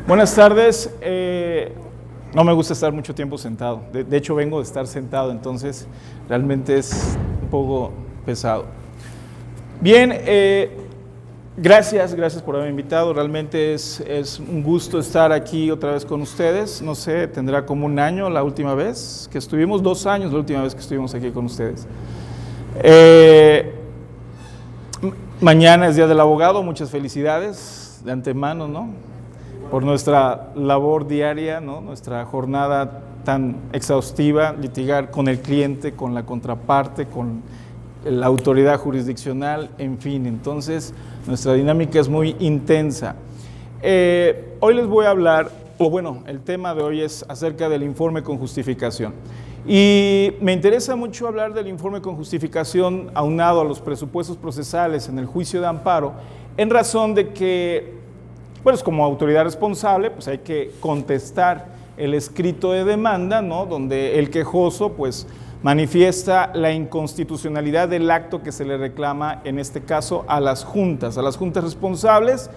Buenas tardes. No me gusta estar mucho tiempo sentado. De hecho, vengo de estar sentado, entonces realmente es un poco pesado. Bien, gracias por haberme invitado. Realmente es un gusto estar aquí otra vez con ustedes. No sé, tendrá como un año la última vez que estuvimos, 2 años la última vez que estuvimos aquí con ustedes. Mañana es Día del Abogado, muchas felicidades de antemano, ¿no? Por nuestra labor diaria, ¿no? Nuestra jornada tan exhaustiva, litigar con el cliente, con la contraparte, con la autoridad jurisdiccional, en fin. Entonces, nuestra dinámica es muy intensa. Hoy les voy a hablar, el tema de hoy es acerca del informe con justificación. Y me interesa mucho hablar del informe con justificación aunado a los presupuestos procesales en el juicio de amparo, en razón de que, pues como autoridad responsable, pues hay que contestar el escrito de demanda, ¿no? Donde el quejoso, pues, manifiesta la inconstitucionalidad del acto que se le reclama, en este caso, a las juntas responsables,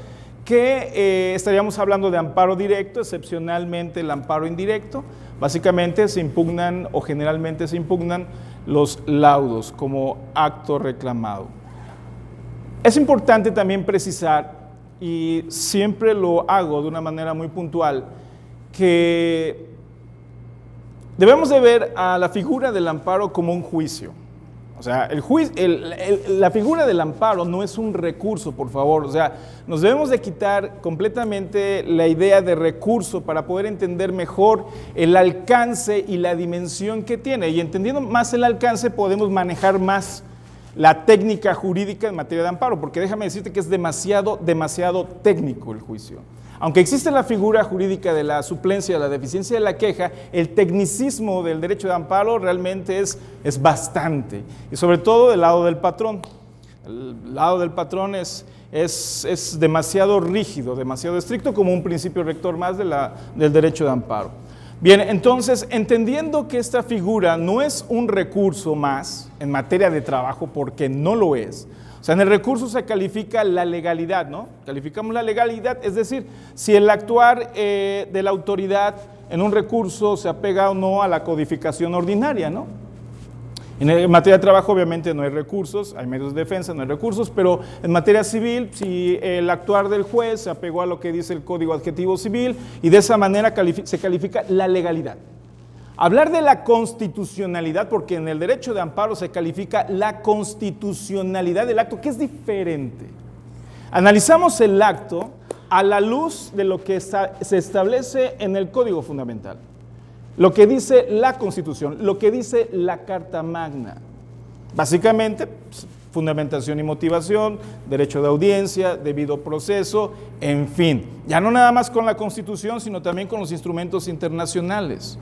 que estaríamos hablando de amparo directo, excepcionalmente el amparo indirecto. Básicamente se impugnan o generalmente se impugnan los laudos como acto reclamado. Es importante también precisar, y siempre lo hago de una manera muy puntual, que debemos de ver a la figura del amparo como un juicio. O sea, la figura del amparo no es un recurso, por favor. O sea, nos debemos de quitar completamente la idea de recurso para poder entender mejor el alcance y la dimensión que tiene. Y entendiendo más el alcance podemos manejar más la técnica jurídica en materia de amparo, porque déjame decirte que es demasiado técnico el juicio. Aunque existe la figura jurídica de la suplencia, de la deficiencia de la queja, el tecnicismo del derecho de amparo realmente es bastante, y sobre todo del lado del patrón. El lado del patrón es demasiado rígido, demasiado estricto, como un principio rector más del derecho de amparo. Bien, entonces, entendiendo que esta figura no es un recurso más en materia de trabajo, porque no lo es. O sea, en el recurso se califica la legalidad, ¿no? Calificamos la legalidad, es decir, si el actuar de la autoridad en un recurso se apega o no a la codificación ordinaria, ¿no? En materia de trabajo obviamente no hay recursos, hay medios de defensa, no hay recursos, pero en materia civil, si el actuar del juez se apegó a lo que dice el Código Adjetivo Civil, y de esa manera se califica la legalidad. Hablar de la constitucionalidad, porque en el derecho de amparo se califica la constitucionalidad del acto, que es diferente. Analizamos el acto a la luz de lo que se establece en el Código Fundamental, lo que dice la Constitución, lo que dice la Carta Magna. Básicamente, fundamentación y motivación, derecho de audiencia, debido proceso, en fin. Ya no nada más con la Constitución, sino también con los instrumentos internacionales,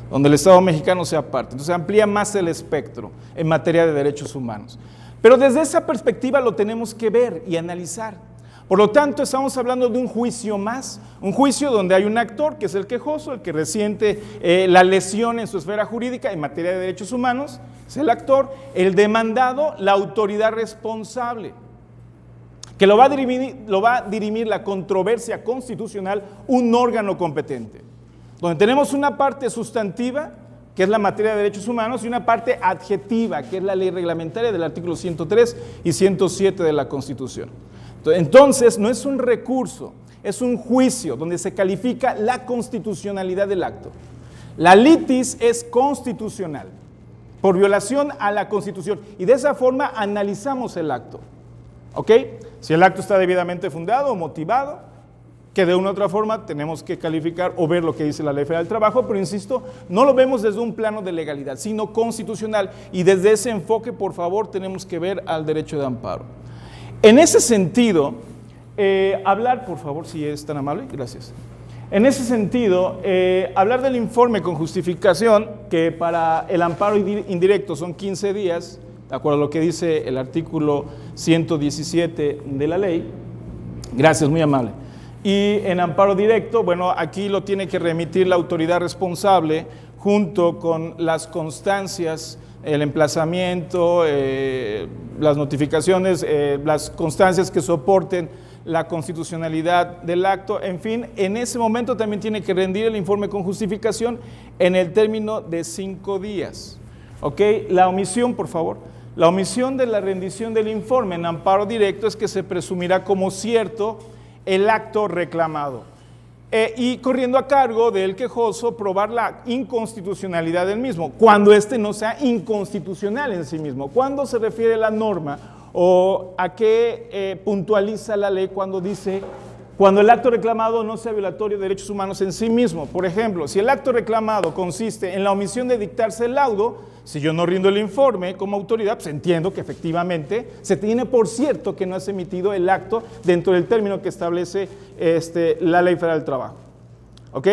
donde el Estado mexicano sea parte. Entonces amplía más el espectro en materia de derechos humanos. Pero desde esa perspectiva lo tenemos que ver y analizar. Por lo tanto, estamos hablando de un juicio más, un juicio donde hay un actor, que es el quejoso, el que resiente la lesión en su esfera jurídica en materia de derechos humanos, es el actor, el demandado, la autoridad responsable, que lo va a dirimir la controversia constitucional, un órgano competente, donde tenemos una parte sustantiva, que es la materia de derechos humanos, y una parte adjetiva, que es la ley reglamentaria del artículo 103 y 107 de la Constitución. Entonces, no es un recurso, es un juicio donde se califica la constitucionalidad del acto. La litis es constitucional, por violación a la Constitución, y de esa forma analizamos el acto. ¿Ok? Si el acto está debidamente fundado o motivado, que de una u otra forma tenemos que calificar o ver lo que dice la Ley Federal del Trabajo, pero insisto, no lo vemos desde un plano de legalidad, sino constitucional, y desde ese enfoque, por favor, tenemos que ver al derecho de amparo. En ese sentido, hablar, por favor, si es tan amable, gracias. En ese sentido, hablar del informe con justificación, que para el amparo indirecto son 15 días, de acuerdo a lo que dice el artículo 117 de la ley, gracias, muy amable. Y en amparo directo, bueno, aquí lo tiene que remitir la autoridad responsable junto con las constancias, el emplazamiento, las notificaciones, las constancias que soporten la constitucionalidad del acto, en fin, en ese momento también tiene que rendir el informe con justificación en el término de 5 días. ¿Ok? La omisión, por favor. La omisión de la rendición del informe en amparo directo es que se presumirá como cierto el acto reclamado. Y corriendo a cargo del quejoso probar la inconstitucionalidad del mismo, cuando éste no sea inconstitucional en sí mismo. ¿Cuándo se refiere la norma o a qué puntualiza la ley cuando dice cuando el acto reclamado no sea violatorio de derechos humanos en sí mismo? Por ejemplo, si el acto reclamado consiste en la omisión de dictarse el laudo, si yo no rindo el informe como autoridad, pues entiendo que efectivamente se tiene por cierto que no has emitido el acto dentro del término que establece la Ley Federal del Trabajo. ¿Ok?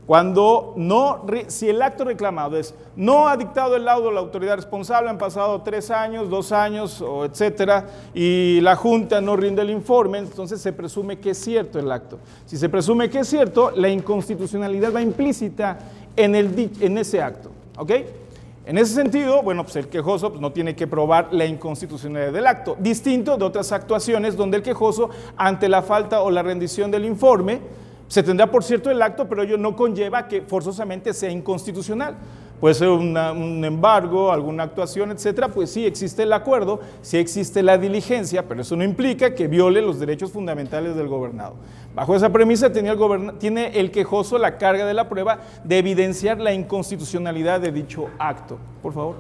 Cuando no, si el acto reclamado es no ha dictado el laudo la autoridad responsable, han pasado 3 años, 2 años, o etcétera, y la Junta no rinde el informe, entonces se presume que es cierto el acto. Si se presume que es cierto, la inconstitucionalidad va implícita en ese acto. ¿Ok? En ese sentido, bueno, pues el quejoso no tiene que probar la inconstitucionalidad del acto, distinto de otras actuaciones donde el quejoso, ante la falta o la rendición del informe, se tendrá por cierto el acto, pero ello no conlleva que forzosamente sea inconstitucional. Puede ser un embargo, alguna actuación, etcétera, pues sí existe el acuerdo, sí existe la diligencia, pero eso no implica que viole los derechos fundamentales del gobernado. Bajo esa premisa tiene el quejoso la carga de la prueba de evidenciar la inconstitucionalidad de dicho acto. Por favor.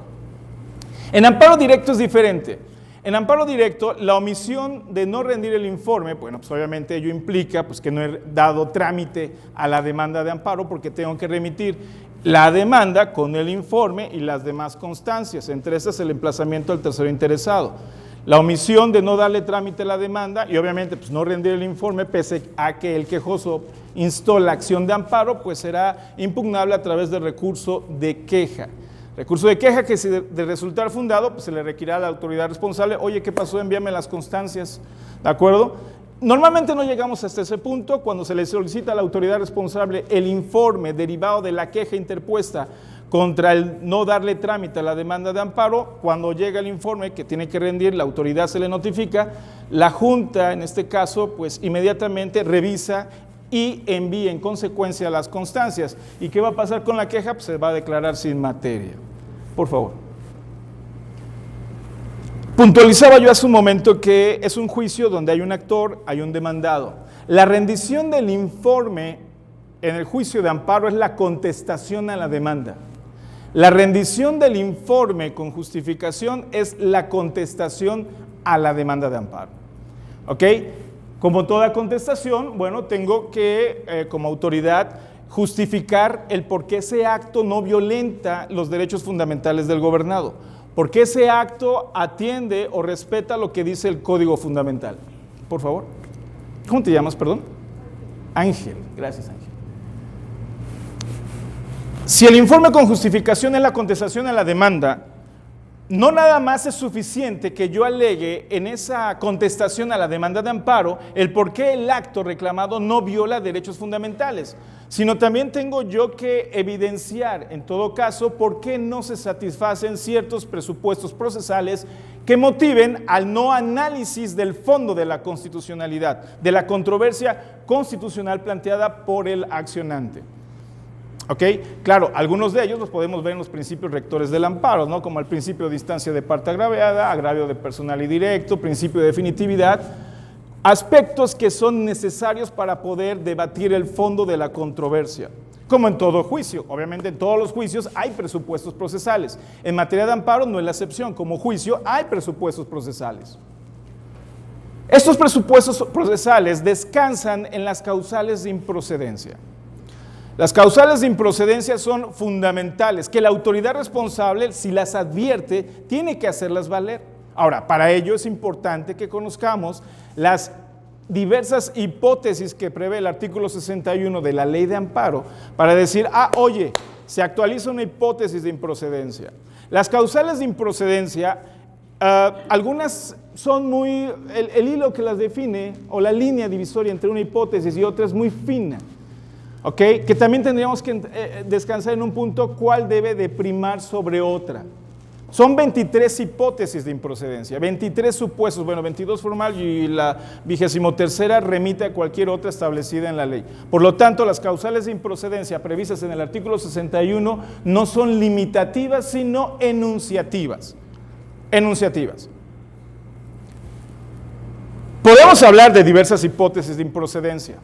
En amparo directo es diferente. En amparo directo, la omisión de no rendir el informe, bueno, pues obviamente ello implica pues, que no he dado trámite a la demanda de amparo porque tengo que remitir la demanda con el informe y las demás constancias, entre esas el emplazamiento del tercero interesado. La omisión de no darle trámite a la demanda y obviamente pues, no rendir el informe pese a que el quejoso instó la acción de amparo, pues será impugnable a través del recurso de queja. Recurso de queja que si de resultar fundado, pues se le requerirá a la autoridad responsable, oye, ¿qué pasó? Envíame las constancias, ¿de acuerdo? Normalmente no llegamos hasta ese punto cuando se le solicita a la autoridad responsable el informe derivado de la queja interpuesta contra el no darle trámite a la demanda de amparo. Cuando llega el informe que tiene que rendir, la autoridad se le notifica, la Junta en este caso pues inmediatamente revisa y envía en consecuencia las constancias. ¿Y qué va a pasar con la queja? Pues se va a declarar sin materia. Por favor. Puntualizaba yo hace un momento que es un juicio donde hay un actor, hay un demandado. La rendición del informe en el juicio de amparo es la contestación a la demanda. La rendición del informe con justificación es la contestación a la demanda de amparo. ¿Ok? Como toda contestación, bueno, tengo que, como autoridad, justificar el por qué ese acto no violenta los derechos fundamentales del gobernado, por qué ese acto atiende o respeta lo que dice el Código Fundamental. Por favor. ¿Cómo te llamas, perdón? Ángel. Gracias, Ángel. Si el informe con justificación es la contestación a la demanda, no nada más es suficiente que yo alegue en esa contestación a la demanda de amparo el por qué el acto reclamado no viola derechos fundamentales, sino también tengo yo que evidenciar, en todo caso, por qué no se satisfacen ciertos presupuestos procesales que motiven al no análisis del fondo de la constitucionalidad, de la controversia constitucional planteada por el accionante. ¿Ok? Claro, algunos de ellos los podemos ver en los principios rectores del amparo, ¿no? Como el principio de distancia de parte agraviada, agravio de personal y directo, principio de definitividad, aspectos que son necesarios para poder debatir el fondo de la controversia. Como en todo juicio, obviamente en todos los juicios hay presupuestos procesales. En materia de amparo no es la excepción, como juicio hay presupuestos procesales. Estos presupuestos procesales descansan en las causales de improcedencia. Las causales de improcedencia son fundamentales, que la autoridad responsable, si las advierte, tiene que hacerlas valer. Ahora, para ello es importante que conozcamos las diversas hipótesis que prevé el artículo 61 de la Ley de Amparo para decir, oye, se actualiza una hipótesis de improcedencia. Las causales de improcedencia, algunas son muy, el hilo que las define o la línea divisoria entre una hipótesis y otra es muy fina. ¿Ok? Que también tendríamos que descansar en un punto cuál debe de primar sobre otra. Son 23 hipótesis de improcedencia, 23 supuestos, bueno, 22 formal y la 23ª remite a cualquier otra establecida en la ley. Por lo tanto, las causales de improcedencia previstas en el artículo 61 no son limitativas, sino enunciativas. Enunciativas. Podemos hablar de diversas hipótesis de improcedencia,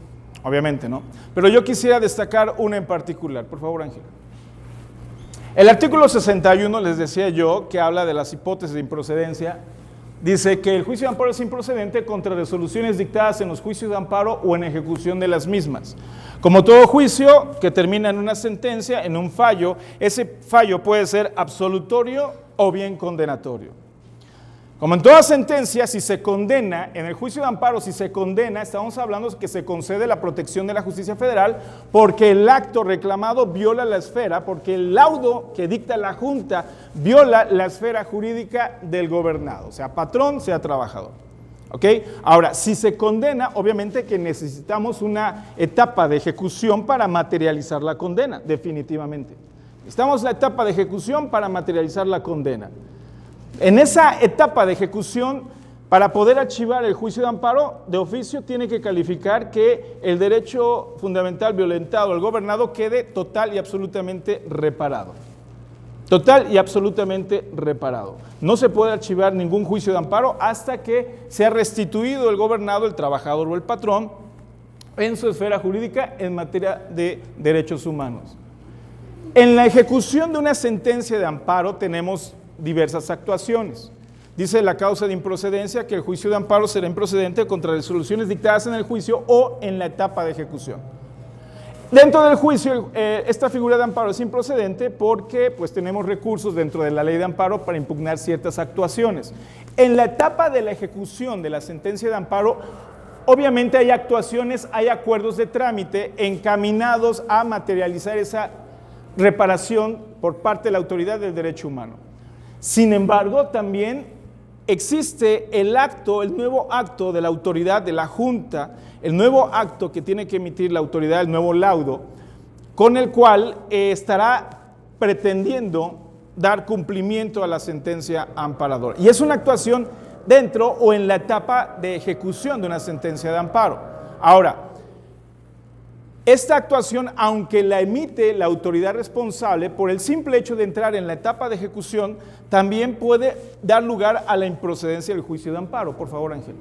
obviamente, ¿no? Pero yo quisiera destacar una en particular. Por favor, Ángel. El artículo 61, les decía yo, que habla de las hipótesis de improcedencia, dice que el juicio de amparo es improcedente contra resoluciones dictadas en los juicios de amparo o en ejecución de las mismas. Como todo juicio que termina en una sentencia, en un fallo, ese fallo puede ser absolutorio o bien condenatorio. Como en toda sentencia, si se condena, en el juicio de amparo, si se condena, estamos hablando de que se concede la protección de la justicia federal porque el acto reclamado viola la esfera, porque el laudo que dicta la Junta viola la esfera jurídica del gobernado, sea patrón, sea trabajador. ¿Ok? Ahora, si se condena, obviamente que necesitamos una etapa de ejecución para materializar la condena, definitivamente. Necesitamos la etapa de ejecución para materializar la condena. En esa etapa de ejecución, para poder archivar el juicio de amparo, de oficio tiene que calificar que el derecho fundamental violentado al gobernado quede total y absolutamente reparado. Total y absolutamente reparado. No se puede archivar ningún juicio de amparo hasta que sea restituido el gobernado, el trabajador o el patrón en su esfera jurídica en materia de derechos humanos. En la ejecución de una sentencia de amparo tenemos diversas actuaciones. Dice la causa de improcedencia que el juicio de amparo será improcedente contra resoluciones dictadas en el juicio o en la etapa de ejecución. Dentro del juicio, esta figura de amparo es improcedente porque pues, tenemos recursos dentro de la ley de amparo para impugnar ciertas actuaciones. En la etapa de la ejecución de la sentencia de amparo, obviamente hay actuaciones, hay acuerdos de trámite encaminados a materializar esa reparación por parte de la autoridad del derecho humano. Sin embargo, también existe el nuevo acto de la autoridad de la Junta, el nuevo acto que tiene que emitir la autoridad, el nuevo laudo, con el cual estará pretendiendo dar cumplimiento a la sentencia amparadora. Y es una actuación dentro o en la etapa de ejecución de una sentencia de amparo. Ahora, esta actuación, aunque la emite la autoridad responsable, por el simple hecho de entrar en la etapa de ejecución, también puede dar lugar a la improcedencia del juicio de amparo. Por favor, Ángel.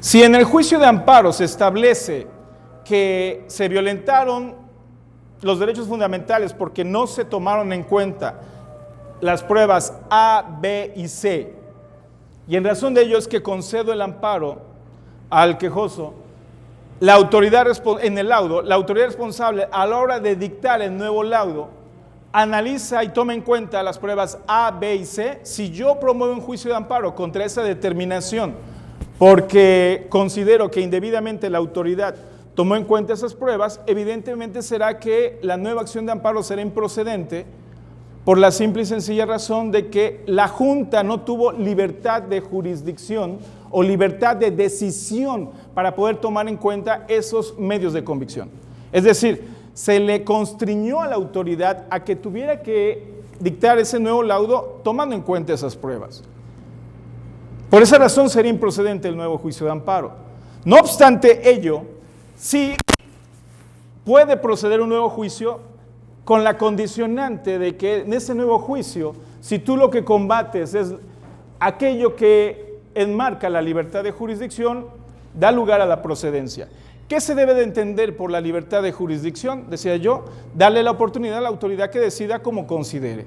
Si en el juicio de amparo se establece que se violentaron los derechos fundamentales porque no se tomaron en cuenta las pruebas A, B y C, y en razón de ello es que concedo el amparo al quejoso, la autoridad en el laudo, la autoridad responsable a la hora de dictar el nuevo laudo, analiza y toma en cuenta las pruebas A, B y C. Si yo promuevo un juicio de amparo contra esa determinación porque considero que indebidamente la autoridad tomó en cuenta esas pruebas, evidentemente será que la nueva acción de amparo será improcedente por la simple y sencilla razón de que la Junta no tuvo libertad de jurisdicción o libertad de decisión para poder tomar en cuenta esos medios de convicción. Es decir, se le constriñó a la autoridad a que tuviera que dictar ese nuevo laudo tomando en cuenta esas pruebas. Por esa razón sería improcedente el nuevo juicio de amparo. No obstante ello, sí puede proceder un nuevo juicio con la condicionante de que en ese nuevo juicio, si tú lo que combates es aquello que enmarca la libertad de jurisdicción, da lugar a la procedencia. ¿Qué se debe de entender por la libertad de jurisdicción? Decía yo, darle la oportunidad a la autoridad que decida como considere.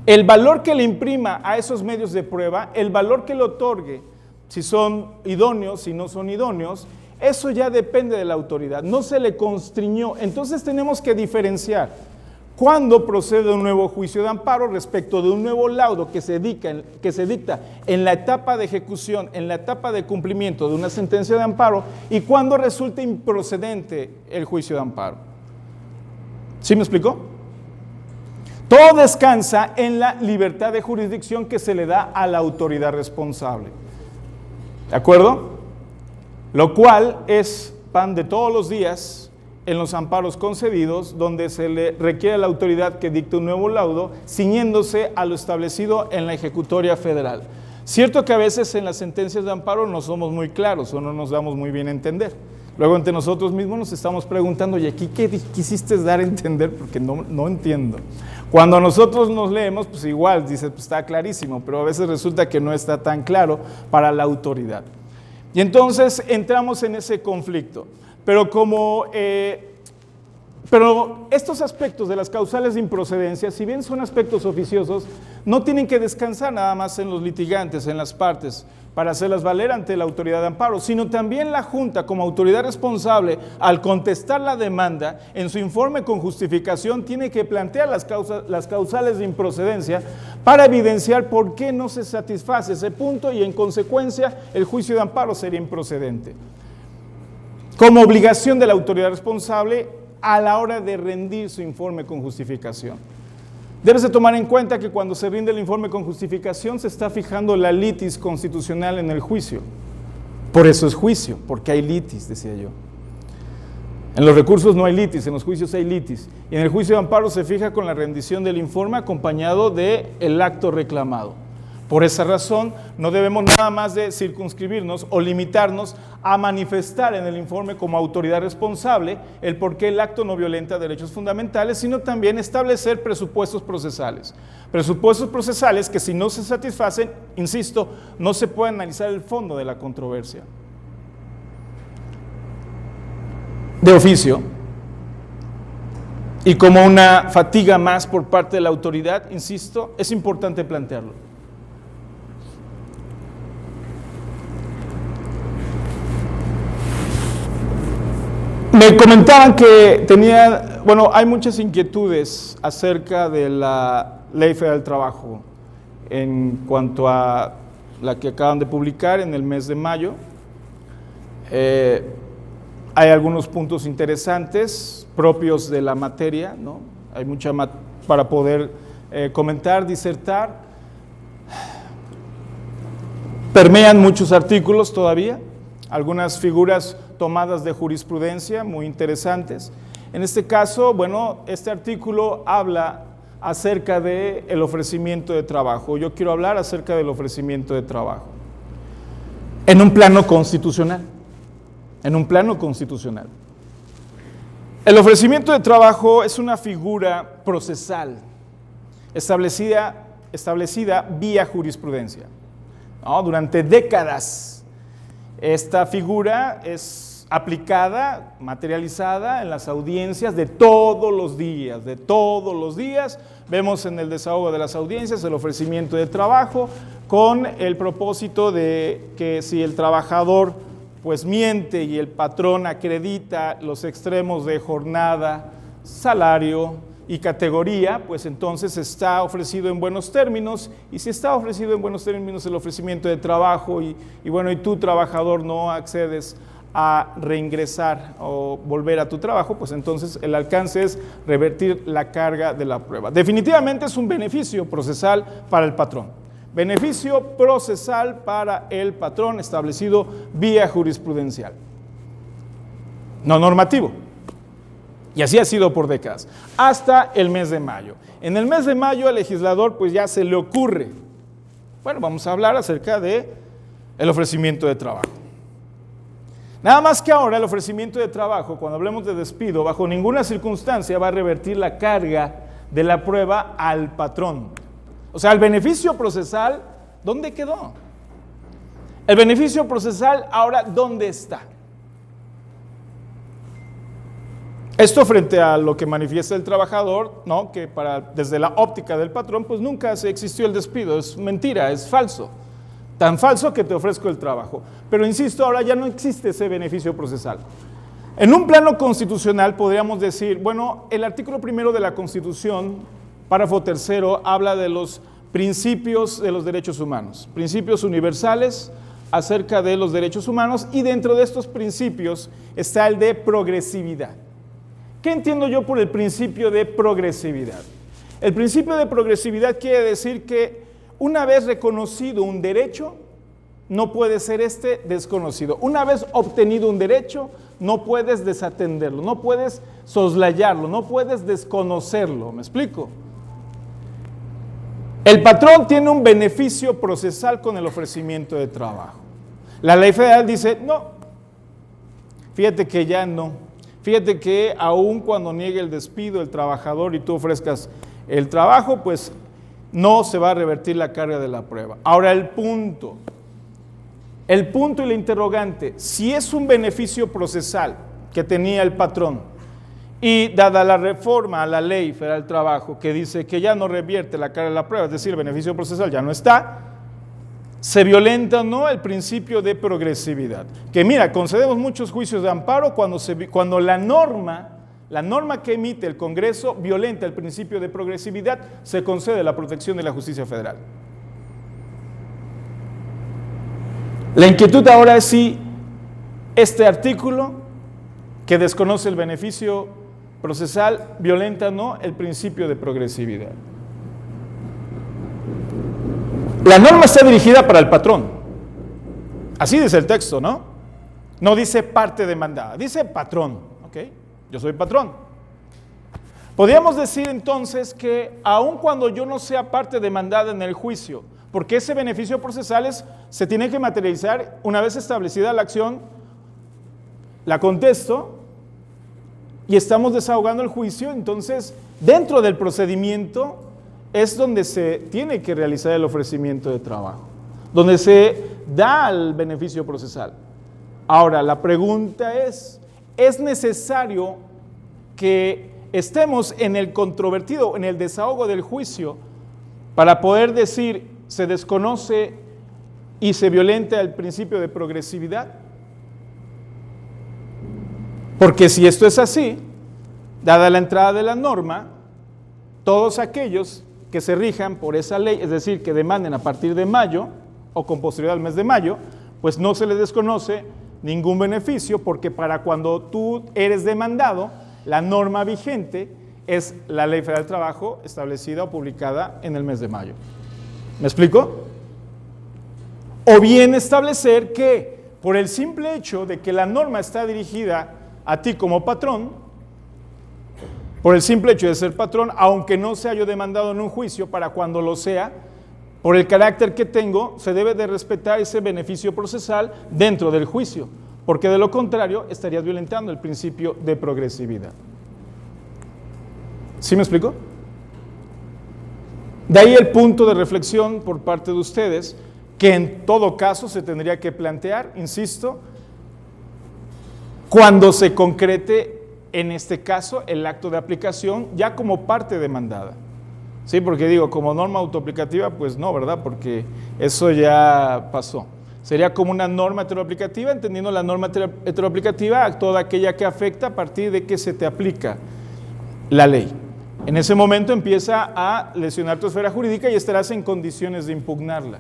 El valor que le imprima a esos medios de prueba, el valor que le otorgue, si son idóneos, si no son idóneos, eso ya depende de la autoridad, no se le constriñó. Entonces tenemos que diferenciar cuándo procede un nuevo juicio de amparo respecto de un nuevo laudo que se dicta en la etapa de ejecución, en la etapa de cumplimiento de una sentencia de amparo, y cuándo resulta improcedente el juicio de amparo. ¿Sí me explicó? Todo descansa en la libertad de jurisdicción que se le da a la autoridad responsable. ¿De acuerdo? Lo cual es pan de todos los días en los amparos concedidos, donde se le requiere a la autoridad que dicte un nuevo laudo, ciñéndose a lo establecido en la ejecutoria federal. Cierto que a veces en las sentencias de amparo no somos muy claros o no nos damos muy bien a entender. Luego entre nosotros mismos nos estamos preguntando, ¿y aquí qué quisiste dar a entender? Porque no entiendo. Cuando nosotros nos leemos, pues igual, dice, pues está clarísimo, pero a veces resulta que no está tan claro para la autoridad. Y entonces entramos en ese conflicto. Pero estos aspectos de las causales de improcedencia, si bien son aspectos oficiosos, no tienen que descansar nada más en los litigantes, en las partes, para hacerlas valer ante la autoridad de amparo, sino también la Junta, como autoridad responsable, al contestar la demanda, en su informe con justificación, tiene que plantear las causales de improcedencia para evidenciar por qué no se satisface ese punto y, en consecuencia, el juicio de amparo sería improcedente. Como obligación de la autoridad responsable a la hora de rendir su informe con justificación. Debes de tomar en cuenta que cuando se rinde el informe con justificación se está fijando la litis constitucional en el juicio. Por eso es juicio, porque hay litis, decía yo. En los recursos no hay litis, en los juicios hay litis. Y en el juicio de amparo se fija con la rendición del informe acompañado del acto reclamado. Por esa razón, no debemos nada más de circunscribirnos o limitarnos a manifestar en el informe como autoridad responsable el por qué el acto no violenta derechos fundamentales, sino también establecer presupuestos procesales. Presupuestos procesales que, si no se satisfacen, insisto, no se puede analizar el fondo de la controversia. De oficio, y como una fatiga más por parte de la autoridad, insisto, es importante plantearlo. Me comentaban que hay muchas inquietudes acerca de la Ley Federal del Trabajo en cuanto a la que acaban de publicar en el mes de mayo. Hay algunos puntos interesantes propios de la materia, ¿no? Hay mucha para poder comentar, disertar. Permean muchos artículos todavía, algunas figuras tomadas de jurisprudencia muy interesantes. En este caso, este artículo habla acerca del ofrecimiento de trabajo. Yo quiero hablar acerca del ofrecimiento de trabajo en un plano constitucional. En un plano constitucional. El ofrecimiento de trabajo es una figura procesal establecida vía jurisprudencia, ¿no? Durante décadas esta figura es aplicada, materializada en las audiencias de todos los días, Vemos en el desahogo de las audiencias el ofrecimiento de trabajo con el propósito de que si el trabajador pues miente y el patrón acredita los extremos de jornada, salario y categoría, pues entonces está ofrecido en buenos términos, y si está ofrecido en buenos términos el ofrecimiento de trabajo y tú, trabajador, no accedes a reingresar o volver a tu trabajo, pues entonces el alcance es revertir la carga de la prueba. Definitivamente es un beneficio procesal para el patrón. Beneficio procesal para el patrón establecido vía jurisprudencial, no normativo. Y así ha sido por décadas, hasta el mes de mayo. En el mes de mayo al legislador pues ya se le ocurre, vamos a hablar acerca de el ofrecimiento de trabajo. Nada más que ahora el ofrecimiento de trabajo, cuando hablemos de despido, bajo ninguna circunstancia va a revertir la carga de la prueba al patrón. O sea, el beneficio procesal, ¿dónde quedó? El beneficio procesal ahora, ¿dónde está? Esto frente a lo que manifiesta el trabajador, ¿no? Que desde la óptica del patrón, pues nunca se existió el despido, es mentira, es falso. Tan falso que te ofrezco el trabajo. Pero insisto, ahora ya no existe ese beneficio procesal. En un plano constitucional podríamos decir, el artículo 1 de la Constitución, párrafo 3, habla de los principios de los derechos humanos, principios universales acerca de los derechos humanos, y dentro de estos principios está el de progresividad. ¿Qué entiendo yo por el principio de progresividad? El principio de progresividad quiere decir que una vez reconocido un derecho, no puede ser desconocido. Una vez obtenido un derecho, no puedes desatenderlo, no puedes soslayarlo, no puedes desconocerlo. ¿Me explico? El patrón tiene un beneficio procesal con el ofrecimiento de trabajo. La ley federal dice, no, fíjate que ya no. Fíjate que aun cuando niegue el despido el trabajador y tú ofrezcas el trabajo, pues no se va a revertir la carga de la prueba. Ahora el punto y la interrogante, si es un beneficio procesal que tenía el patrón y dada la reforma a la ley federal del trabajo que dice que ya no revierte la carga de la prueba, es decir, el beneficio procesal ya no está, se violenta o no el principio de progresividad. Que mira, concedemos muchos juicios de amparo cuando la norma que emite el Congreso violenta el principio de progresividad, se concede la protección de la justicia federal. La inquietud ahora es si este artículo, que desconoce el beneficio procesal, violenta o no el principio de progresividad. La norma está dirigida para el patrón. Así dice el texto, ¿no? No dice parte demandada, dice patrón. ¿Ok? Yo soy patrón. Podríamos decir entonces que aun cuando yo no sea parte demandada en el juicio, porque ese beneficio procesal se tiene que materializar una vez establecida la acción, la contesto y estamos desahogando el juicio, entonces dentro del procedimiento es donde se tiene que realizar el ofrecimiento de trabajo, donde se da el beneficio procesal. Ahora, la pregunta ¿es necesario que estemos en el controvertido, en el desahogo del juicio, para poder decir se desconoce y se violenta el principio de progresividad? Porque si esto es así, dada la entrada de la norma, todos aquellos que se rijan por esa ley, es decir, que demanden a partir de mayo o con posterioridad al mes de mayo, pues no se les desconoce ningún beneficio, porque para cuando tú eres demandado, la norma vigente es la Ley Federal del Trabajo establecida o publicada en el mes de mayo. ¿Me explico? O bien establecer que por el simple hecho de que la norma está dirigida a ti como patrón, por el simple hecho de ser patrón, aunque no sea yo demandado en un juicio, para cuando lo sea, por el carácter que tengo, se debe de respetar ese beneficio procesal dentro del juicio, porque de lo contrario estarías violentando el principio de progresividad. ¿Sí me explico? De ahí el punto de reflexión por parte de ustedes, que en todo caso se tendría que plantear, insisto, cuando se concrete en este caso el acto de aplicación ya como parte demandada. Sí, porque digo, como norma autoaplicativa, pues no, ¿verdad? Porque eso ya pasó. Sería como una norma heteroaplicativa, entendiendo la norma heteroaplicativa a toda aquella que afecta a partir de que se te aplica la ley. En ese momento empieza a lesionar tu esfera jurídica y estarás en condiciones de impugnarla.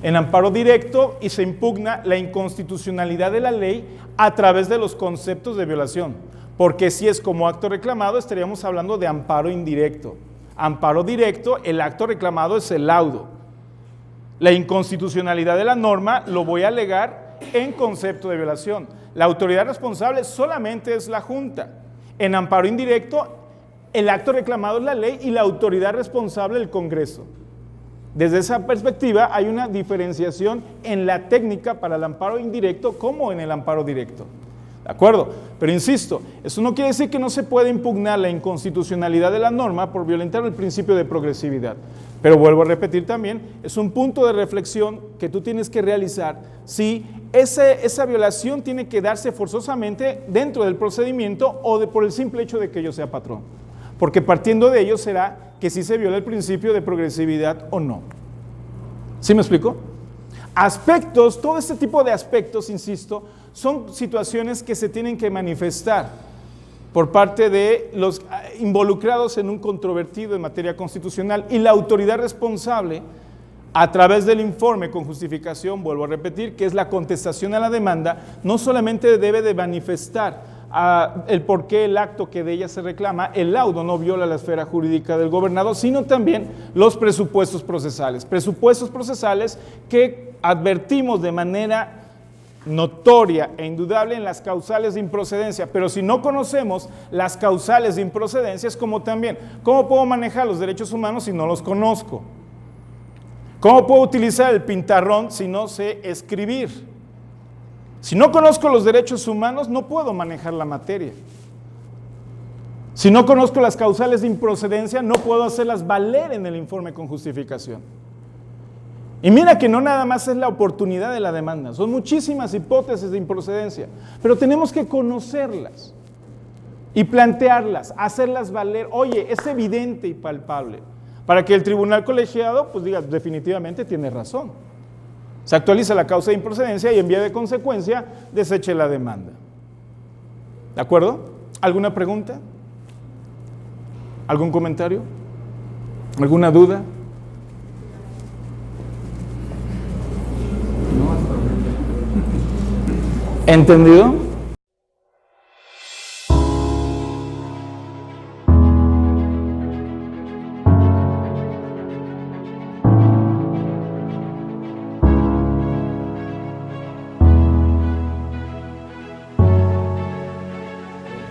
En amparo directo y se impugna la inconstitucionalidad de la ley a través de los conceptos de violación, porque si es como acto reclamado estaríamos hablando de amparo indirecto. Amparo directo, el acto reclamado es el laudo. La inconstitucionalidad de la norma lo voy a alegar en concepto de violación. La autoridad responsable solamente es la Junta. En amparo indirecto, el acto reclamado es la ley y la autoridad responsable el Congreso. Desde esa perspectiva hay una diferenciación en la técnica para el amparo indirecto como en el amparo directo. ¿De acuerdo? Pero insisto, eso no quiere decir que no se puede impugnar la inconstitucionalidad de la norma por violentar el principio de progresividad. Pero vuelvo a repetir también, es un punto de reflexión que tú tienes que realizar si esa violación tiene que darse forzosamente dentro del procedimiento o por el simple hecho de que yo sea patrón. Porque partiendo de ello será que si se viola el principio de progresividad o no. ¿Sí me explico? Aspectos, todo este tipo de aspectos, insisto, son situaciones que se tienen que manifestar por parte de los involucrados en un controvertido en materia constitucional y la autoridad responsable a través del informe con justificación, vuelvo a repetir, que es la contestación a la demanda, no solamente debe de manifestar el por qué el acto que de ella se reclama, el laudo, no viola la esfera jurídica del gobernador, sino también los presupuestos procesales. Presupuestos procesales que advertimos de manera notoria e indudable en las causales de improcedencia, pero si no conocemos las causales de improcedencia es como también, ¿cómo puedo manejar los derechos humanos si no los conozco? ¿Cómo puedo utilizar el pintarrón si no sé escribir? Si no conozco los derechos humanos, no puedo manejar la materia. Si no conozco las causales de improcedencia, no puedo hacerlas valer en el informe con justificación. Y mira que no nada más es la oportunidad de la demanda, son muchísimas hipótesis de improcedencia, pero tenemos que conocerlas y plantearlas, hacerlas valer. Oye, es evidente y palpable, para que el tribunal colegiado pues diga, definitivamente tiene razón. Se actualiza la causa de improcedencia y en vía de consecuencia deseche la demanda. ¿De acuerdo? ¿Alguna pregunta? ¿Algún comentario? ¿Alguna duda? ¿Entendido?